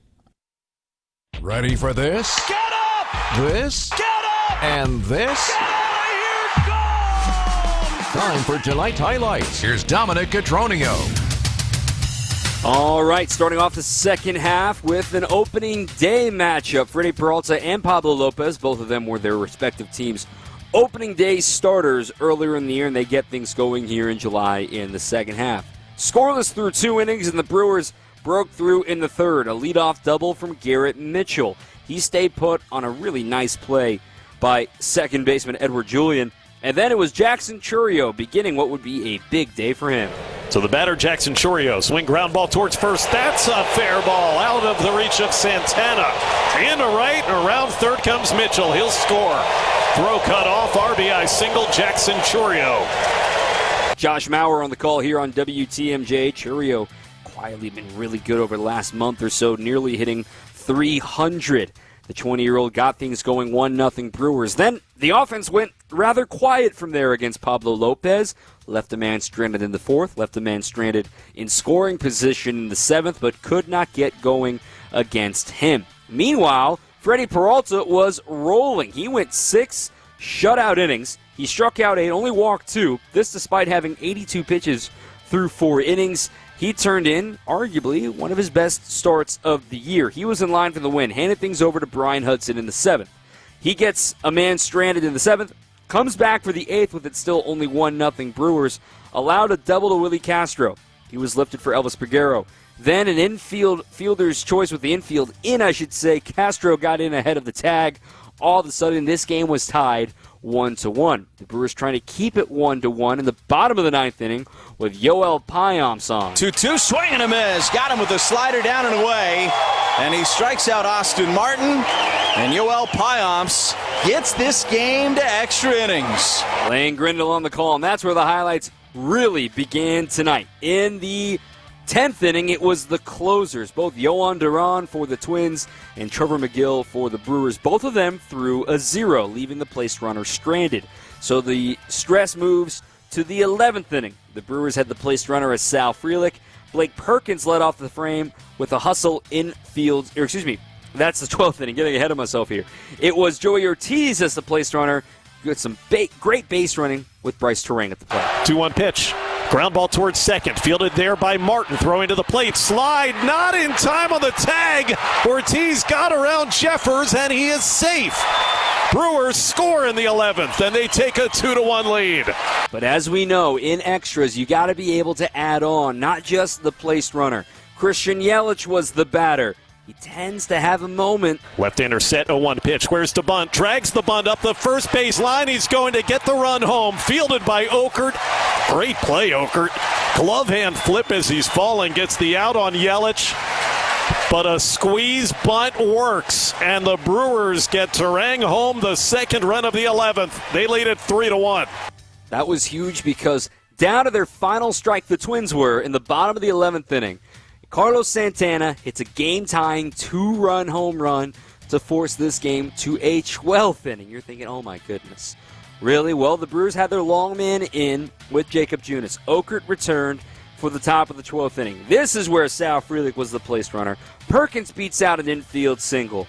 Ready for this? Get up! This? Get up! And this? Get out of here! Go! Time for tonight's highlights. Here's Dominic Cotroneo. All right, starting off the second half with an opening day matchup. Freddie Peralta and Pablo Lopez, both of them were their respective teams' opening day starters earlier in the year, and they get things going here in July in the second half. Scoreless through 2 innings, and the Brewers broke through in the third. A leadoff double from Garrett Mitchell. He stayed put on a really nice play by second baseman Edward Julian. And then it was Jackson Chourio beginning what would be a big day for him. So the batter, Jackson Chourio, swing ground ball towards first. That's a fair ball out of the reach of Santana. And to right, and around third comes Mitchell. He'll score. Throw cut off, RBI single, Jackson Chourio. Josh Mauer on the call here on WTMJ. Chourio quietly been really good over the last month or so, nearly hitting 300. The 20-year-old got things going 1-0 Brewers. Then the offense went rather quiet from there against Pablo Lopez. Left a man stranded in the fourth, left a man stranded in scoring position in the seventh, but could not get going against him. Meanwhile, Freddie Peralta was rolling. He went 6 shutout innings. He struck out 8, only walked 2. This despite having 82 pitches through 4 innings. He turned in, arguably, one of his best starts of the year. He was in line for the win, handed things over to Brian Hudson in the 7th. He gets a man stranded in the 7th, comes back for the 8th with it still only 1-0 Brewers, allowed a double to Willie Castro. He was lifted for Elvis Peguero. Then an fielder's choice with the infield in, Castro got in ahead of the tag. All of a sudden, this game was tied 1-1. The Brewers trying to keep it 1-1 in the bottom of the 9th inning with Yoel Payamps on. 2-2, swing and a miss. Got him with a slider down and away. And he strikes out Austin Martin. And Yoel Payamps gets this game to extra innings. Lane Grindle on the call, and that's where the highlights really began tonight. In the 10th inning, it was the closers, both Yohan Duran for the Twins and Trevor McGill for the Brewers. Both of them threw a 0, leaving the place runner stranded. So the stress moves to the 11th inning. The Brewers had the place runner as Sal Frelick. Blake Perkins led off the frame with a hustle in field. That's the 12th inning, getting ahead of myself here. It was Joey Ortiz as the place runner. You had some great base running with Bryce Terang at the plate. 2-1 pitch. Ground ball towards second. Fielded there by Martin. Throwing to the plate. Slide not in time on the tag. Ortiz got around Jeffers, and he is safe. Brewers score in the 11th, and they take a 2-1 lead. But as we know, in extras, you got to be able to add on, not just the place runner. Christian Yelich was the batter. He tends to have a moment. Left-hander set, 0-1 pitch. Squares to bunt. Drags the bunt up the first base line. He's going to get the run home. Fielded by Okert. Great play, Okert. Glove hand flip as he's falling. Gets the out on Yelich. But a squeeze bunt works. And the Brewers get Terang home, the second run of the 11th. They lead it 3-1. That was huge because down to their final strike, the Twins were in the bottom of the 11th inning. Carlos Santana hits a game-tying 2-run home run to force this game to a 12th inning. You're thinking, oh my goodness. Really? Well, the Brewers had their long man in with Jacob Junis. Okert returned for the top of the 12th inning. This is where Sal Frelick was the place runner. Perkins beats out an infield single.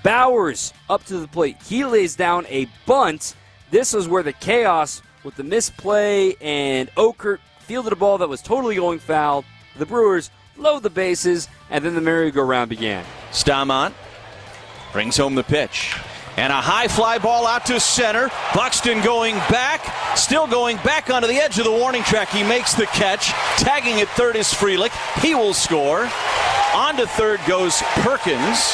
Bowers up to the plate. He lays down a bunt. This was where the chaos with the misplay and Okert fielded a ball that was totally going foul. The Brewers load the bases, and then the merry-go-round began. Stamont brings home the pitch. And a high fly ball out to center. Buxton going back, still going back onto the edge of the warning track. He makes the catch. Tagging at third is Frelick. He will score. On to third goes Perkins.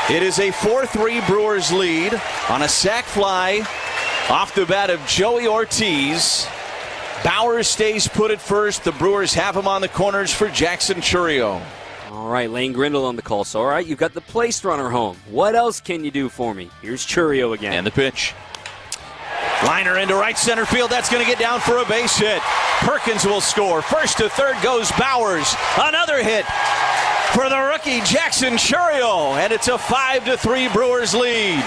It is a 4-3 Brewers lead on a sac fly off the bat of Joey Ortiz. Bowers stays put at first. The Brewers have him on the corners for Jackson Churio. All right, Lane Grindle on the call. So, all right, you've got the place runner home. What else can you do for me? Here's Churio again. And the pitch. Liner into right center field. That's going to get down for a base hit. Perkins will score. First to third goes Bowers. Another hit for the rookie Jackson Churio. And it's a 5-3 Brewers lead.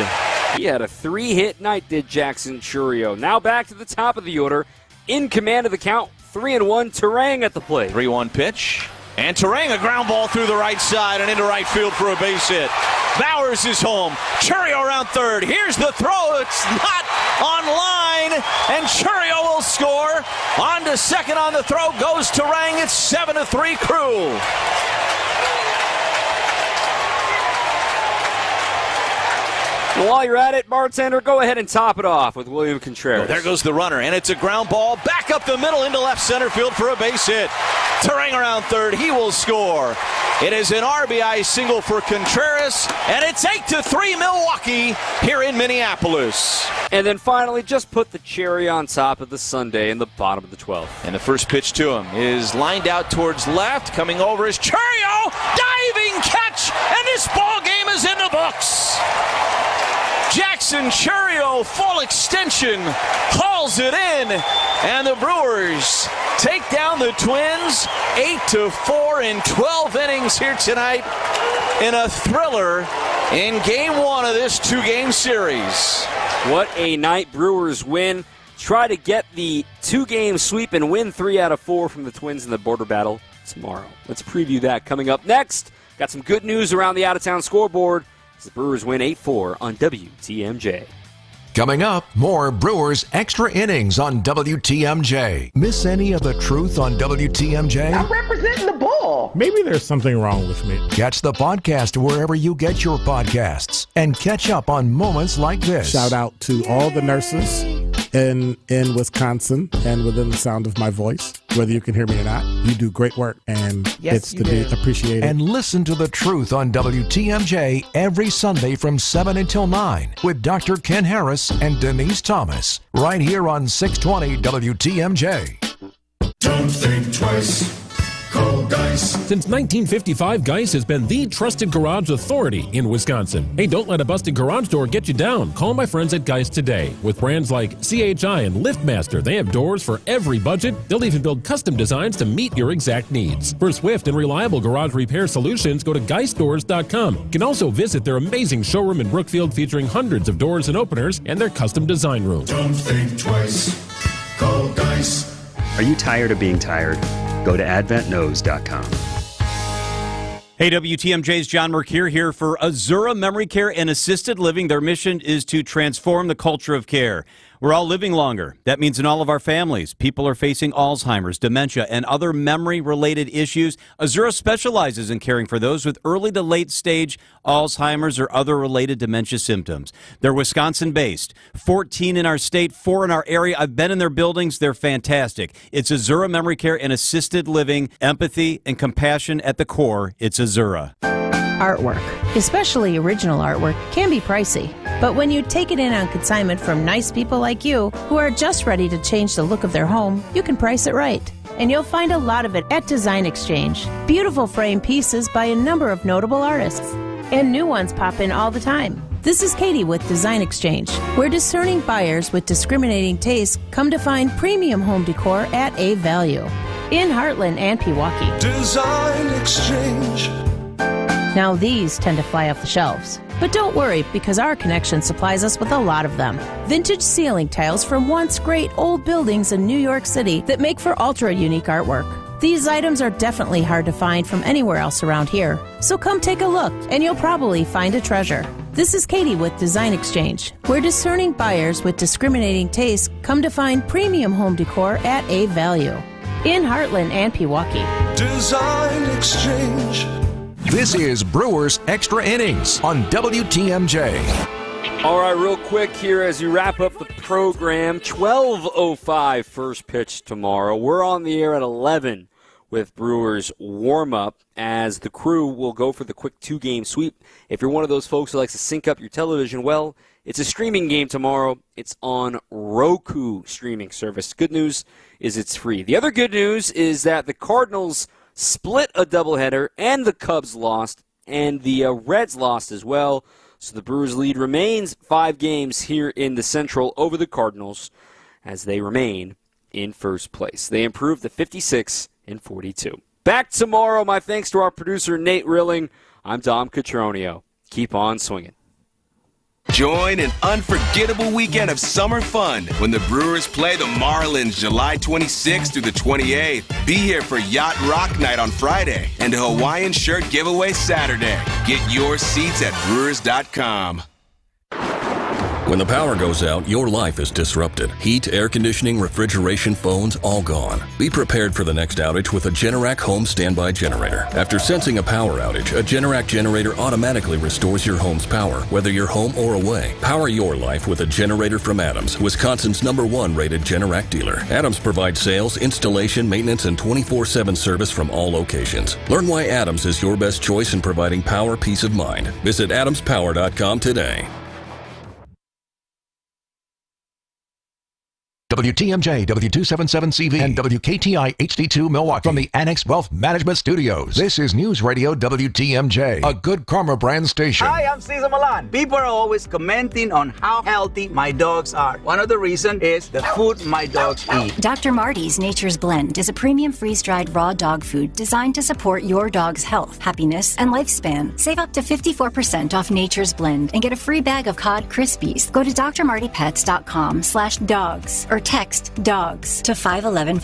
He had a 3-hit night, did Jackson Churio. Now back to the top of the order. In command of the count, 3-1, Terang at the plate. 3-1 pitch. And Terang, a ground ball through the right side and into right field for a base hit. Bowers is home. Churio around third. Here's the throw. It's not on line. And Churio will score. On to second on the throw goes Terang. It's 7-3 Crew. While you're at it, bartender, go ahead and top it off with William Contreras. There goes the runner, and it's a ground ball back up the middle into left center field for a base hit. Terang around third. He will score. It is an RBI single for Contreras, and it's 8-3 Milwaukee here in Minneapolis. And then finally, just put the cherry on top of the sundae in the bottom of the 12th. And the first pitch to him is lined out towards left. Coming over is Churio. Diving catch, and this ball game is in the books. Jackson Churio, full extension, hauls it in, and the Brewers take down the Twins 8-4 in 12 innings here tonight in a thriller in Game 1 of this 2-game series. What a night. Brewers win. Try to get the 2-game sweep and win 3 out of 4 from the Twins in the border battle tomorrow. Let's preview that coming up next. Got some good news around the out-of-town scoreboard. The Brewers win 8-4 on WTMJ. Coming up, more Brewers Extra Innings on WTMJ. Miss any of the truth on WTMJ? I'm representing the bull. Maybe there's something wrong with me. Catch the podcast wherever you get your podcasts and catch up on moments like this. Shout out to all the nurses in Wisconsin and within the sound of my voice. Whether you can hear me or not, you do great work, and it's to be appreciated. And listen to the truth on WTMJ every Sunday from 7 until 9 with Dr. Ken Harris and Denise Thomas, right here on 620 WTMJ. Don't think twice. Call Geis. Since 1955, Geis has been the trusted garage authority in Wisconsin. Hey, don't let a busted garage door get you down. Call my friends at Geis today. With brands like CHI and LiftMaster, they have doors for every budget. They'll even build custom designs to meet your exact needs. For swift and reliable garage repair solutions, go to geisdoors.com. You can also visit their amazing showroom in Brookfield featuring hundreds of doors and openers and their custom design room. Don't think twice. Call Geis. Are you tired of being tired? Go to adventknows.com. Hey, WTMJ's John Mercure here for Azura Memory Care and Assisted Living. Their mission is to transform the culture of care. We're all living longer. That means in all of our families, people are facing Alzheimer's, dementia, and other memory-related issues. Azura specializes in caring for those with early to late stage Alzheimer's or other related dementia symptoms. They're Wisconsin-based, 14 in our state, 4 in our area. I've been in their buildings. They're fantastic. It's Azura Memory Care and Assisted Living, empathy and compassion at the core. It's Azura. Artwork, especially original artwork, can be pricey. But when you take it in on consignment from nice people like you who are just ready to change the look of their home, you can price it right. And you'll find a lot of it at Design Exchange. Beautiful frame pieces by a number of notable artists. And new ones pop in all the time. This is Katie with Design Exchange, where discerning buyers with discriminating tastes come to find premium home decor at a value. In Heartland and Pewaukee. Design Exchange. Now these tend to fly off the shelves. But don't worry, because our connection supplies us with a lot of them. Vintage ceiling tiles from once great old buildings in New York City that make for ultra-unique artwork. These items are definitely hard to find from anywhere else around here. So come take a look, and you'll probably find a treasure. This is Katie with Design Exchange, where discerning buyers with discriminating tastes come to find premium home decor at a value. in Heartland and Pewaukee. Design Exchange. This is Brewers Extra Innings on WTMJ. All right, real quick here as we wrap up the program. 12:05 first pitch tomorrow. We're on the air at 11 with Brewers warm-up as the crew will go for the quick 2-game sweep. If you're one of those folks who likes to sync up your television, well, it's a streaming game tomorrow. It's on Roku streaming service. Good news is it's free. The other good news is that the Cardinals split a doubleheader and the Cubs lost and the Reds lost as well. So the Brewers lead remains 5 games here in the Central over the Cardinals as they remain in first place. They improved to 56-42. Back tomorrow. My thanks to our producer, Nate Rilling. I'm Dom Cotroneo. Keep on swinging. Join an unforgettable weekend of summer fun when the Brewers play the Marlins July 26th through the 28th. Be here for Yacht Rock Night on Friday and a Hawaiian shirt giveaway Saturday. Get your seats at Brewers.com. When the power goes out, your life is disrupted. Heat, air conditioning, refrigeration, phones, all gone. Be prepared for the next outage with a Generac home standby generator. After sensing a power outage, a Generac generator automatically restores your home's power, whether you're home or away. Power your life with a generator from Adams, Wisconsin's #1 rated Generac dealer. Adams provides sales, installation, maintenance, and 24/7 service from all locations. Learn why Adams is your best choice in providing power peace of mind. Visit adamspower.com today. WTMJ, W277CV, and WKTI HD2 Milwaukee from the Annex Wealth Management Studios. This is News Radio WTMJ, a Good Karma brand station. Hi, I'm Cesar Milan. People are always commenting on how healthy my dogs are. One of the reasons is the food my dogs eat. Dr. Marty's Nature's Blend is a premium freeze-dried raw dog food designed to support your dog's health, happiness, and lifespan. Save up to 54% off Nature's Blend and get a free bag of Cod Krispies. Go to drmartypets.com/dogs or text DOGS to 511-511.